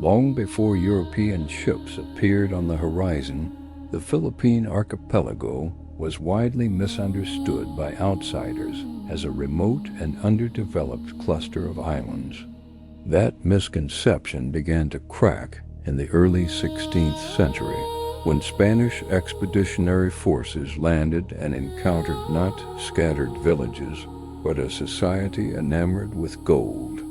Long before European ships appeared on the horizon, the Philippine archipelago was widely misunderstood by outsiders as a remote and underdeveloped cluster of islands. That misconception began to crack in the early 16th century, when Spanish expeditionary forces landed and encountered not scattered villages, but a society enamored with gold.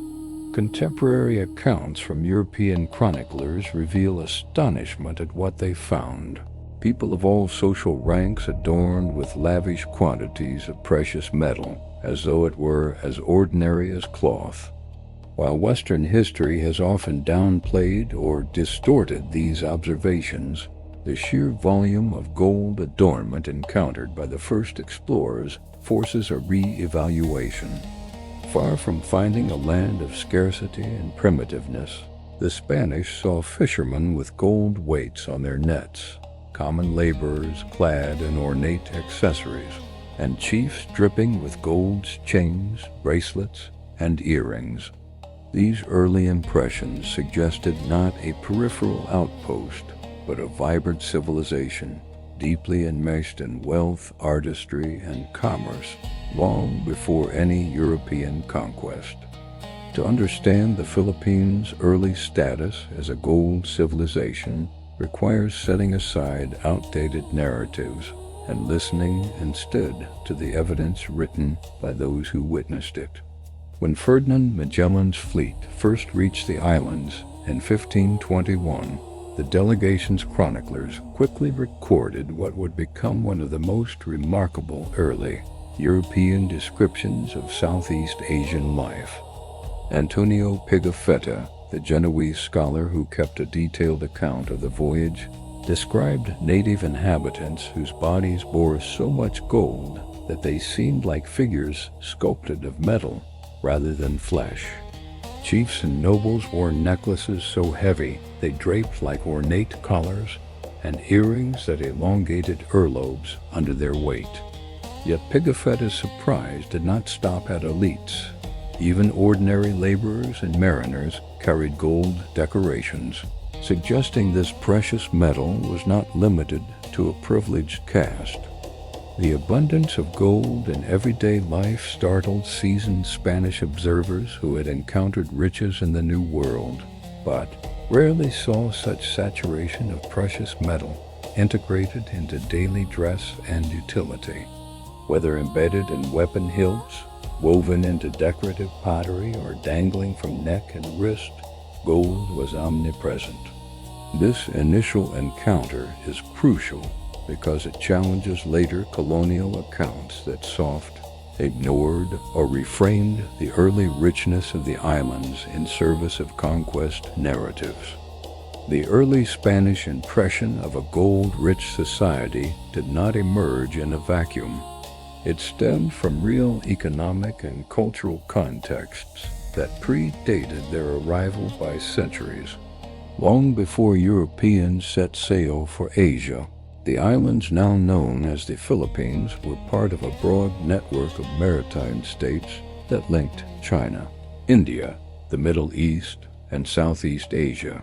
Contemporary accounts from European chroniclers reveal astonishment at what they found. People of all social ranks adorned with lavish quantities of precious metal, as though it were as ordinary as cloth. While Western history has often downplayed or distorted these observations, the sheer volume of gold adornment encountered by the first explorers forces a re-evaluation. Far from finding a land of scarcity and primitiveness, the Spanish saw fishermen with gold weights on their nets, common laborers clad in ornate accessories, and chiefs dripping with gold chains, bracelets, and earrings. These early impressions suggested not a peripheral outpost, but a vibrant civilization, deeply enmeshed in wealth, artistry, and commerce, long before any European conquest. To understand the Philippines' early status as a gold civilization requires setting aside outdated narratives and listening instead to the evidence written by those who witnessed it. When Ferdinand Magellan's fleet first reached the islands in 1521, the delegation's chroniclers quickly recorded what would become one of the most remarkable early European descriptions of Southeast Asian life. Antonio Pigafetta, the Genoese scholar who kept a detailed account of the voyage, described native inhabitants whose bodies bore so much gold that they seemed like figures sculpted of metal rather than flesh. Chiefs and nobles wore necklaces so heavy they draped like ornate collars, and earrings that elongated earlobes under their weight. Yet Pigafetta's surprise did not stop at elites. Even ordinary laborers and mariners carried gold decorations, suggesting this precious metal was not limited to a privileged caste. The abundance of gold in everyday life startled seasoned Spanish observers who had encountered riches in the New World, but rarely saw such saturation of precious metal integrated into daily dress and utility. Whether embedded in weapon hilts, woven into decorative pottery, or dangling from neck and wrist, gold was omnipresent. This initial encounter is crucial because it challenges later colonial accounts that soft, ignored, or reframed the early richness of the islands in service of conquest narratives. The early Spanish impression of a gold-rich society did not emerge in a vacuum. It stemmed from real economic and cultural contexts that predated their arrival by centuries. Long before Europeans set sail for Asia, the islands now known as the Philippines were part of a broad network of maritime states that linked China, India, the Middle East, and Southeast Asia.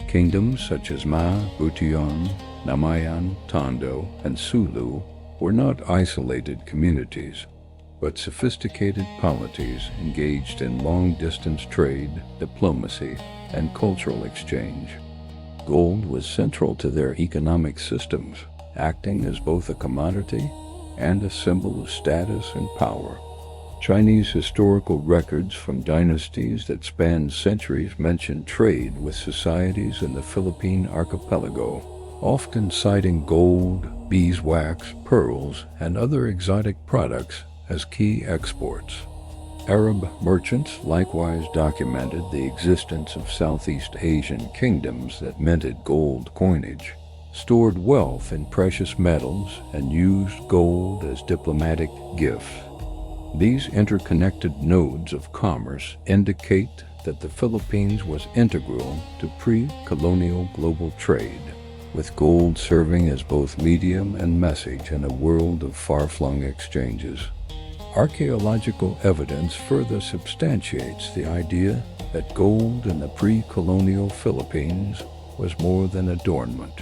Kingdoms such as Butuan, Namayan, Tondo, and Sulu were not isolated communities, but sophisticated polities engaged in long-distance trade, diplomacy, and cultural exchange. Gold was central to their economic systems, acting as both a commodity and a symbol of status and power. Chinese historical records from dynasties that spanned centuries mention trade with societies in the Philippine archipelago, often citing gold, beeswax, pearls, and other exotic products as key exports. Arab merchants likewise documented the existence of Southeast Asian kingdoms that minted gold coinage, stored wealth in precious metals, and used gold as diplomatic gifts. These interconnected nodes of commerce indicate that the Philippines was integral to pre-colonial global trade, with gold serving as both medium and message in a world of far-flung exchanges. Archaeological evidence further substantiates the idea that gold in the pre-colonial Philippines was more than adornment.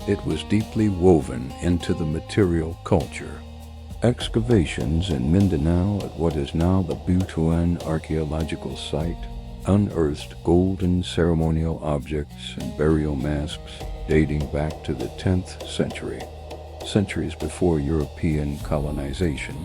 It was deeply woven into the material culture. Excavations in Mindanao at what is now the Butuan archaeological site unearthed golden ceremonial objects and burial masks dating back to the 10th century, centuries before European colonization.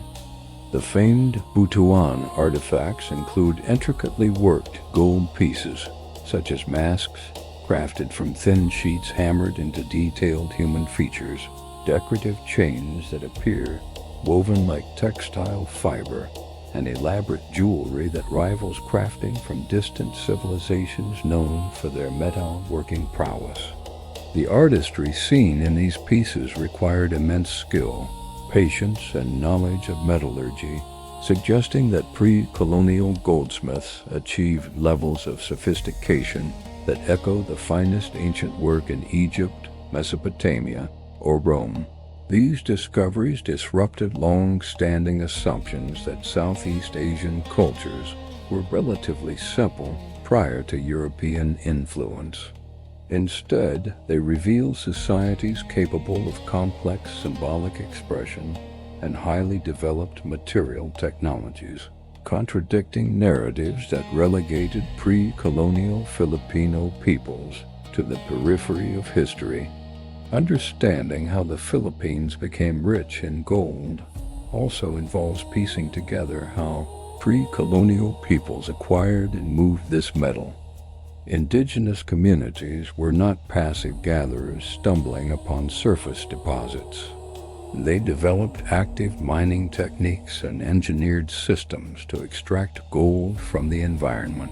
The famed Butuan artifacts include intricately worked gold pieces, such as masks crafted from thin sheets hammered into detailed human features, decorative chains that appear woven like textile fiber, and elaborate jewelry that rivals crafting from distant civilizations known for their metalworking prowess. The artistry seen in these pieces required immense skill, patience, and knowledge of metallurgy, suggesting that pre-colonial goldsmiths achieved levels of sophistication that echo the finest ancient work in Egypt, Mesopotamia, or Rome. These discoveries disrupted long-standing assumptions that Southeast Asian cultures were relatively simple prior to European influence. Instead, they reveal societies capable of complex symbolic expression and highly developed material technologies, contradicting narratives that relegated pre-colonial Filipino peoples to the periphery of history. Understanding how the Philippines became rich in gold also involves piecing together how pre-colonial peoples acquired and moved this metal. Indigenous communities were not passive gatherers stumbling upon surface deposits. They developed active mining techniques and engineered systems to extract gold from the environment.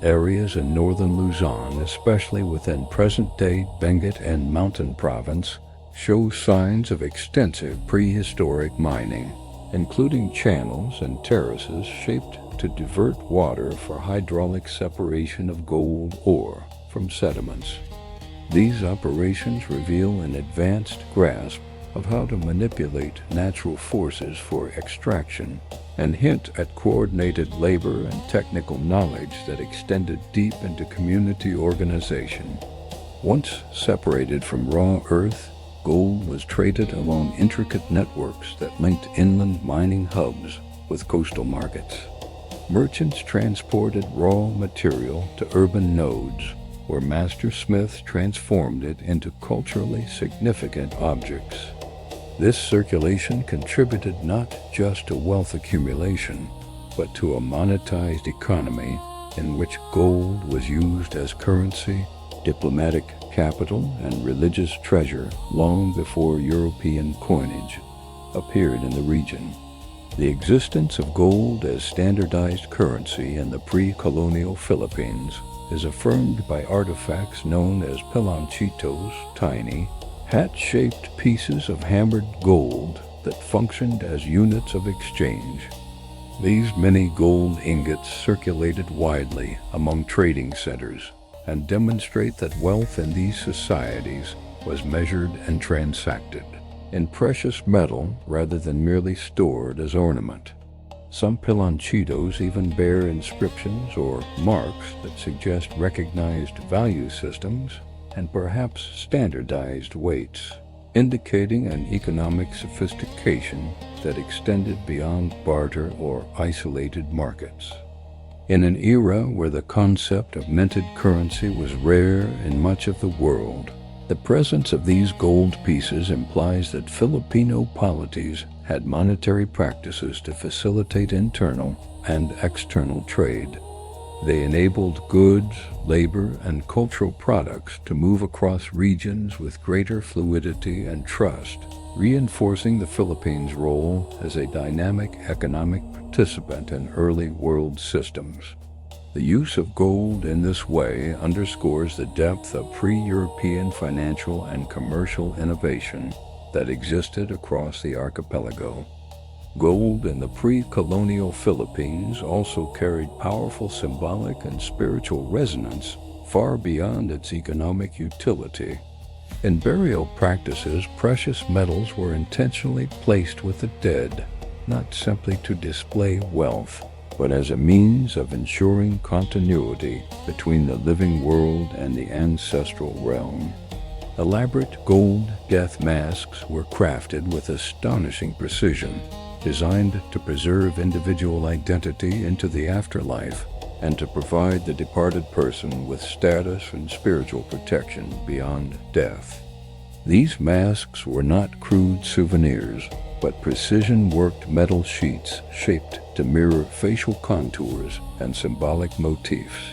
Areas in northern Luzon, especially within present-day Benguet and Mountain Province, show signs of extensive prehistoric mining, including channels and terraces shaped to divert water for hydraulic separation of gold ore from sediments. These operations reveal an advanced grasp of how to manipulate natural forces for extraction and hint at coordinated labor and technical knowledge that extended deep into community organization. Once separated from raw earth, gold was traded along intricate networks that linked inland mining hubs with coastal markets. Merchants transported raw material to urban nodes, where master smiths transformed it into culturally significant objects. This circulation contributed not just to wealth accumulation, but to a monetized economy in which gold was used as currency, diplomatic capital, and religious treasure long before European coinage appeared in the region. The existence of gold as standardized currency in the pre-colonial Philippines is affirmed by artifacts known as Piloncitos, tiny, hat-shaped pieces of hammered gold that functioned as units of exchange. These many gold ingots circulated widely among trading centers and demonstrate that wealth in these societies was measured and transacted in precious metal rather than merely stored as ornament. Some Piloncitos even bear inscriptions or marks that suggest recognized value systems and perhaps standardized weights, indicating an economic sophistication that extended beyond barter or isolated markets. In an era where the concept of minted currency was rare in much of the world, the presence of these gold pieces implies that Filipino polities had monetary practices to facilitate internal and external trade. They enabled goods, labor, and cultural products to move across regions with greater fluidity and trust, reinforcing the Philippines' role as a dynamic economic participant in early world systems. The use of gold in this way underscores the depth of pre-European financial and commercial innovation that existed across the archipelago. Gold in the pre-colonial Philippines also carried powerful symbolic and spiritual resonance far beyond its economic utility. In burial practices, precious metals were intentionally placed with the dead, not simply to display wealth, but as a means of ensuring continuity between the living world and the ancestral realm. Elaborate gold death masks were crafted with astonishing precision, designed to preserve individual identity into the afterlife and to provide the departed person with status and spiritual protection beyond death. These masks were not crude souvenirs, but precision-worked metal sheets shaped to mirror facial contours and symbolic motifs.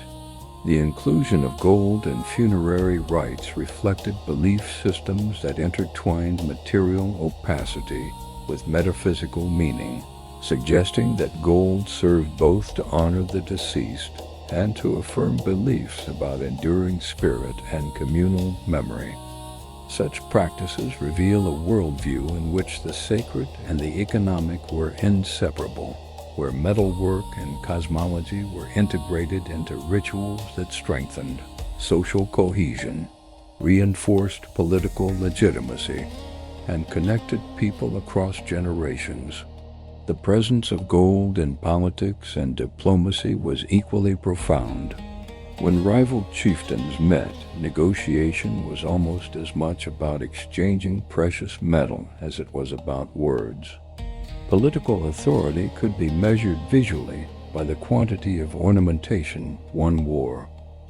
The inclusion of gold in funerary rites reflected belief systems that intertwined material opacity with metaphysical meaning, suggesting that gold served both to honor the deceased and to affirm beliefs about enduring spirit and communal memory. Such practices reveal a worldview in which the sacred and the economic were inseparable, where metalwork and cosmology were integrated into rituals that strengthened social cohesion, reinforced political legitimacy, and connected people across generations. The presence of gold in politics and diplomacy was equally profound. When rival chieftains met, negotiation was almost as much about exchanging precious metal as it was about words. Political authority could be measured visually by the quantity of ornamentation one wore,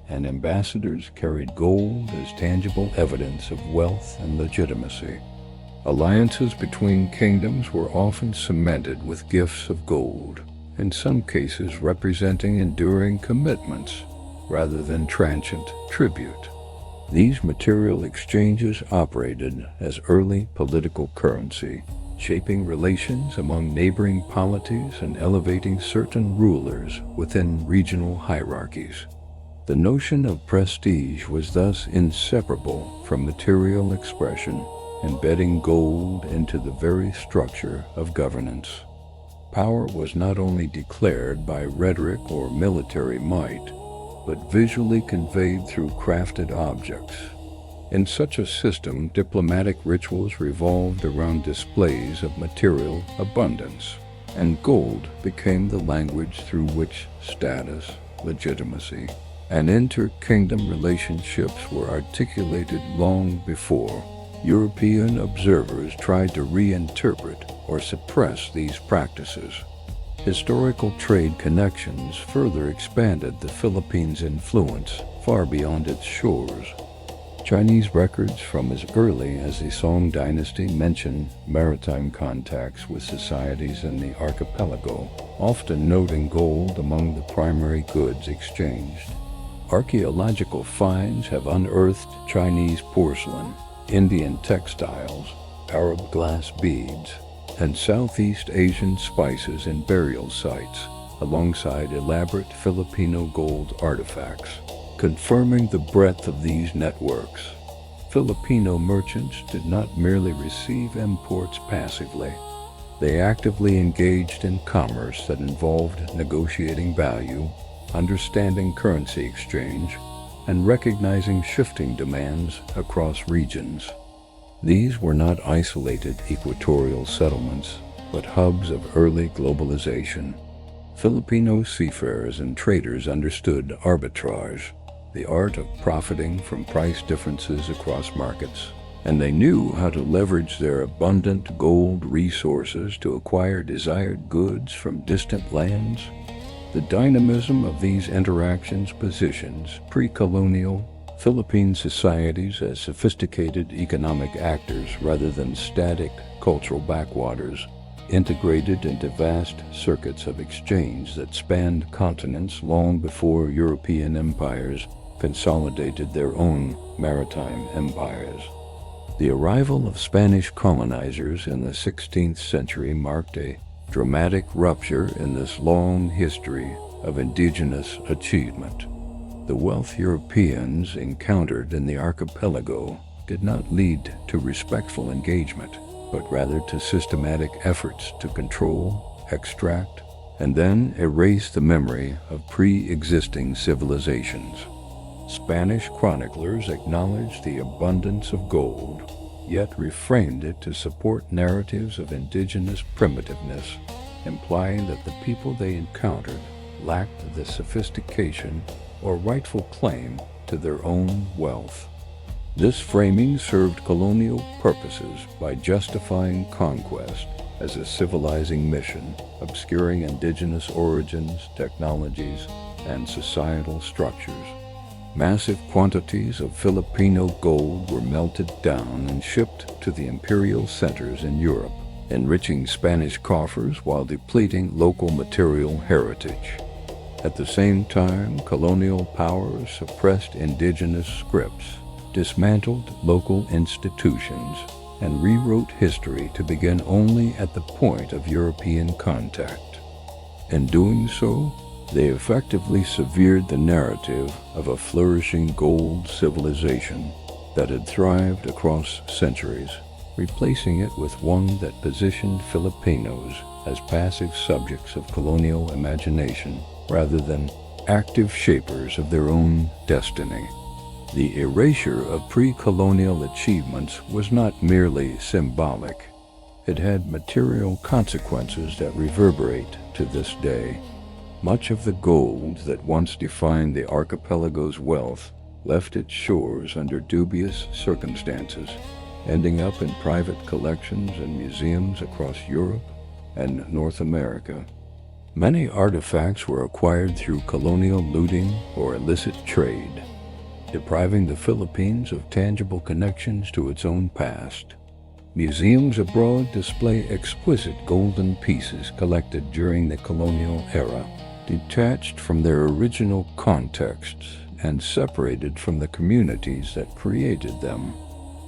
and ambassadors carried gold as tangible evidence of wealth and legitimacy. Alliances between kingdoms were often cemented with gifts of gold, in some cases representing enduring commitments rather than transient tribute. These material exchanges operated as early political currency, shaping relations among neighboring polities and elevating certain rulers within regional hierarchies. The notion of prestige was thus inseparable from material expression, embedding gold into the very structure of governance. Power was not only declared by rhetoric or military might, but visually conveyed through crafted objects. In such a system, diplomatic rituals revolved around displays of material abundance, and gold became the language through which status, legitimacy, and inter-kingdom relationships were articulated long before European observers tried to reinterpret or suppress these practices. Historical trade connections further expanded the Philippines' influence far beyond its shores. Chinese records from as early as the Song dynasty mention maritime contacts with societies in the archipelago, often noting gold among the primary goods exchanged. Archaeological finds have unearthed Chinese porcelain, Indian textiles, Arab glass beads, and Southeast Asian spices in burial sites, alongside elaborate Filipino gold artifacts, confirming the breadth of these networks. Filipino merchants did not merely receive imports passively. They actively engaged in commerce that involved negotiating value, understanding currency exchange, and recognizing shifting demands across regions. These were not isolated equatorial settlements, but hubs of early globalization. Filipino seafarers and traders understood arbitrage, the art of profiting from price differences across markets, and they knew how to leverage their abundant gold resources to acquire desired goods from distant lands. The dynamism of these interactions positions pre-colonial Philippine societies as sophisticated economic actors rather than static cultural backwaters, integrated into vast circuits of exchange that spanned continents long before European empires consolidated their own maritime empires. The arrival of Spanish colonizers in the 16th century marked a dramatic rupture in this long history of indigenous achievement. The wealth Europeans encountered in the archipelago did not lead to respectful engagement, but rather to systematic efforts to control, extract, and then erase the memory of pre-existing civilizations. Spanish chroniclers acknowledged the abundance of gold, yet reframed it to support narratives of indigenous primitiveness implying that the people they encountered lacked the sophistication or rightful claim to their own wealth. This framing served colonial purposes by justifying conquest as a civilizing mission, obscuring indigenous origins, technologies, and societal structures. Massive quantities of Filipino gold were melted down and shipped to the imperial centers in Europe, enriching Spanish coffers while depleting local material heritage. At the same time, colonial powers suppressed indigenous scripts, dismantled local institutions, and rewrote history to begin only at the point of European contact. In doing so, they effectively severed the narrative of a flourishing gold civilization that had thrived across centuries, replacing it with one that positioned Filipinos as passive subjects of colonial imagination rather than active shapers of their own destiny. The erasure of pre-colonial achievements was not merely symbolic. It had material consequences that reverberate to this day. Much of the gold that once defined the archipelago's wealth left its shores under dubious circumstances, ending up in private collections and museums across Europe and North America. Many artifacts were acquired through colonial looting or illicit trade, depriving the Philippines of tangible connections to its own past. Museums abroad display exquisite golden pieces collected during the colonial era, detached from their original contexts and separated from the communities that created them.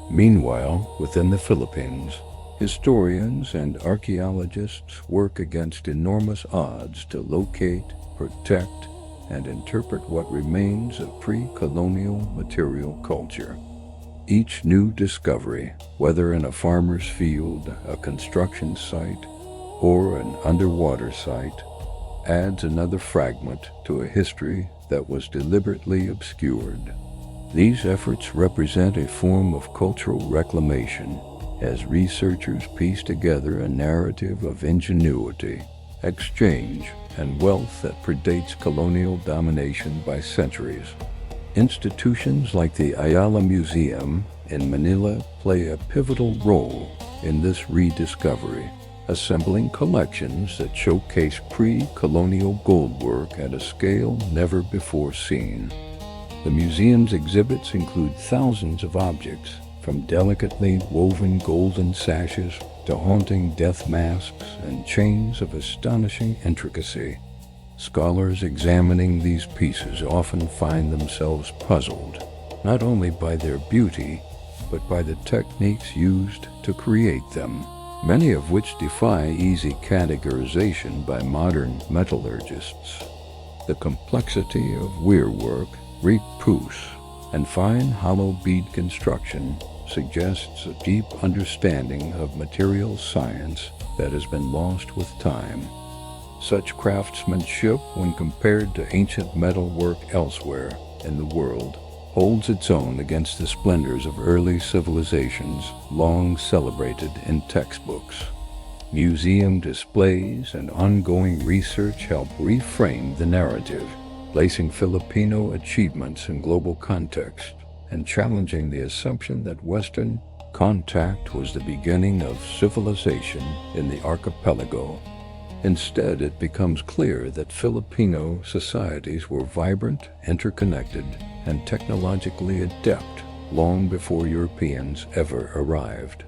Meanwhile, within the Philippines, historians and archaeologists work against enormous odds to locate, protect, and interpret what remains of pre-colonial material culture. Each new discovery, whether in a farmer's field, a construction site, or an underwater site, adds another fragment to a history that was deliberately obscured. These efforts represent a form of cultural reclamation as researchers piece together a narrative of ingenuity, exchange, and wealth that predates colonial domination by centuries. Institutions like the Ayala Museum in Manila play a pivotal role in this rediscovery, assembling collections that showcase pre-colonial gold work at a scale never before seen. The museum's exhibits include thousands of objects, from delicately woven golden sashes to haunting death masks and chains of astonishing intricacy. Scholars examining these pieces often find themselves puzzled, not only by their beauty, but by the techniques used to create them, many of which defy easy categorization by modern metallurgists. The complexity of weirwork, repousse, and fine hollow bead construction suggests a deep understanding of material science that has been lost with time. Such craftsmanship, when compared to ancient metalwork elsewhere in the world, holds its own against the splendors of early civilizations long celebrated in textbooks. Museum displays and ongoing research help reframe the narrative, placing Filipino achievements in global context and challenging the assumption that Western contact was the beginning of civilization in the archipelago. Instead, it becomes clear that Filipino societies were vibrant, interconnected, and technologically adept long before Europeans ever arrived.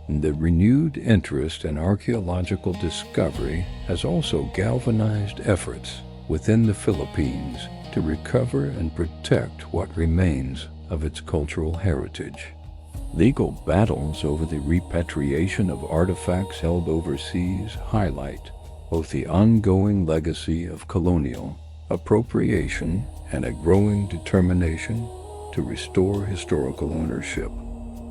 The renewed interest in archaeological discovery has also galvanized efforts within the Philippines to recover and protect what remains of its cultural heritage. Legal battles over the repatriation of artifacts held overseas highlight both the ongoing legacy of colonial appropriation and a growing determination to restore historical ownership.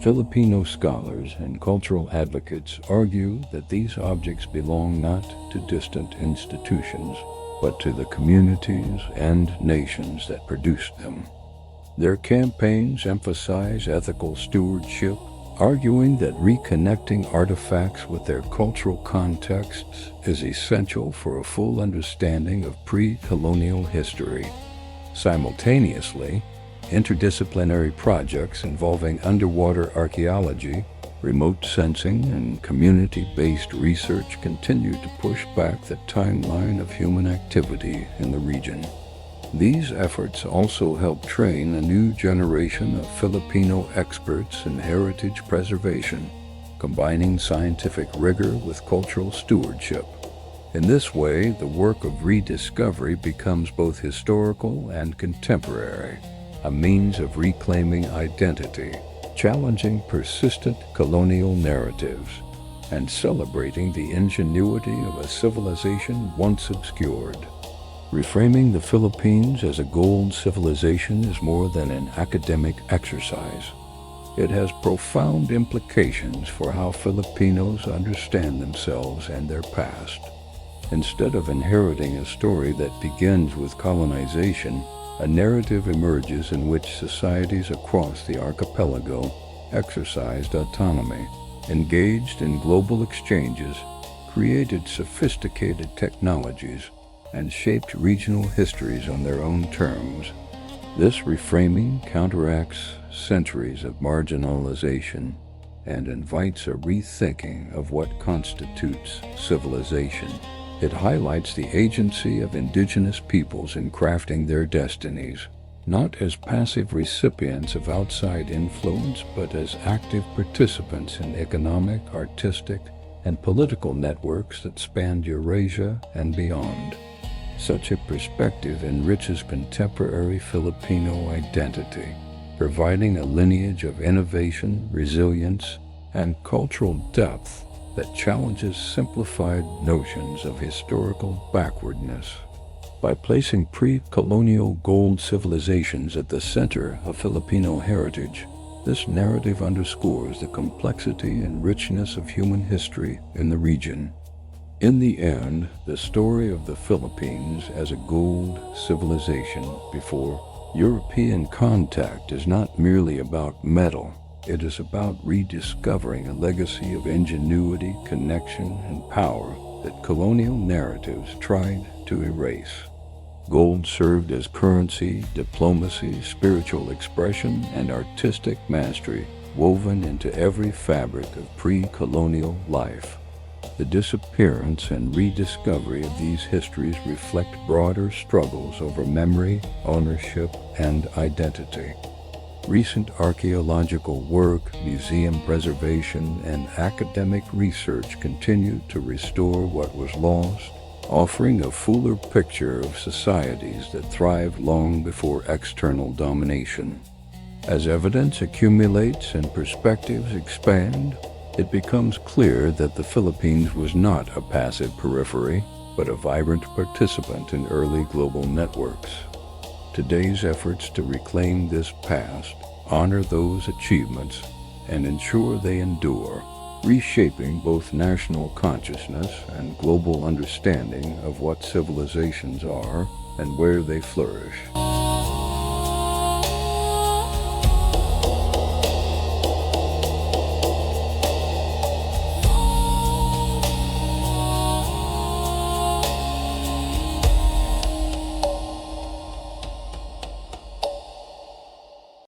Filipino scholars and cultural advocates argue that these objects belong not to distant institutions, but to the communities and nations that produced them. Their campaigns emphasize ethical stewardship, arguing that reconnecting artifacts with their cultural contexts is essential for a full understanding of pre-colonial history. Simultaneously, interdisciplinary projects involving underwater archaeology, remote sensing, and community-based research continue to push back the timeline of human activity in the region. These efforts also help train a new generation of Filipino experts in heritage preservation, combining scientific rigor with cultural stewardship. In this way, the work of rediscovery becomes both historical and contemporary, a means of reclaiming identity, challenging persistent colonial narratives, and celebrating the ingenuity of a civilization once obscured. Reframing the Philippines as a gold civilization is more than an academic exercise. It has profound implications for how Filipinos understand themselves and their past. Instead of inheriting a story that begins with colonization, a narrative emerges in which societies across the archipelago exercised autonomy, engaged in global exchanges, created sophisticated technologies, and shaped regional histories on their own terms. This reframing counteracts centuries of marginalization and invites a rethinking of what constitutes civilization. It highlights the agency of indigenous peoples in crafting their destinies, not as passive recipients of outside influence, but as active participants in economic, artistic, and political networks that spanned Eurasia and beyond. Such a perspective enriches contemporary Filipino identity, providing a lineage of innovation, resilience, and cultural depth that challenges simplified notions of historical backwardness. By placing pre-colonial gold civilizations at the center of Filipino heritage, this narrative underscores the complexity and richness of human history in the region. In the end, the story of the Philippines as a gold civilization before European contact is not merely about metal. It is about rediscovering a legacy of ingenuity, connection, and power that colonial narratives tried to erase. Gold served as currency, diplomacy, spiritual expression, and artistic mastery woven into every fabric of pre-colonial life. The disappearance and rediscovery of these histories reflect broader struggles over memory, ownership, and identity. Recent archaeological work, museum preservation, and academic research continue to restore what was lost, offering a fuller picture of societies that thrived long before external domination. As evidence accumulates and perspectives expand, it becomes clear that the Philippines was not a passive periphery, but a vibrant participant in early global networks. Today's efforts to reclaim this past, honor those achievements, and ensure they endure, reshaping both national consciousness and global understanding of what civilizations are and where they flourish.